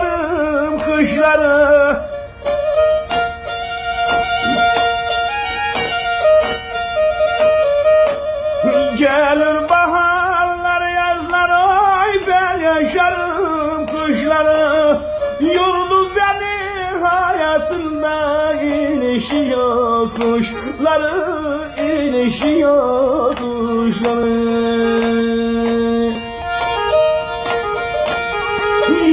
yaşarım kışları. Gelir baharlar yazlar, ay ben yaşarım kışları. Yordu beni hayatında inişi yokuşları, inişi yokuşları.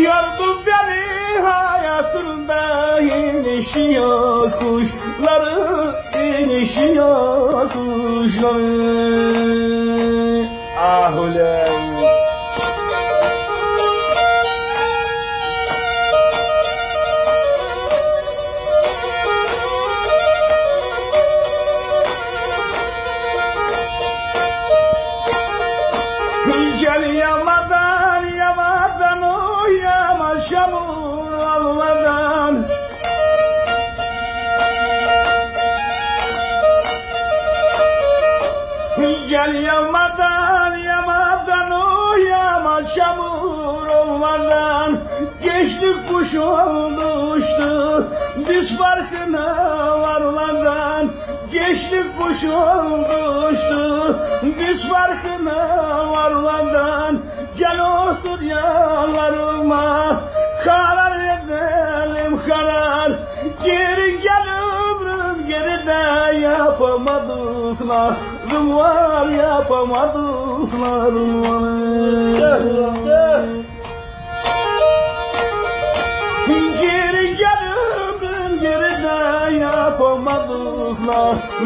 Yordu beni hayatında inişi yokuşları, inişi yokuşları. Ah ulan. Gel yamadan yamadan, o yama şamur almadan. Gel yamadan yamadan, o yama çamur olmadan. Gençlik kuş oldu uçtu biz farkına varmadan. Gençlik kuş oldu uçtu biz farkına varmadan. Gel otur yanlarıma, karar edelim karar. Geri gel ömrüm geride, yapamadıklarım var, yapamadıklarım var. Geri gel ömrüm geride, yapamadıklarım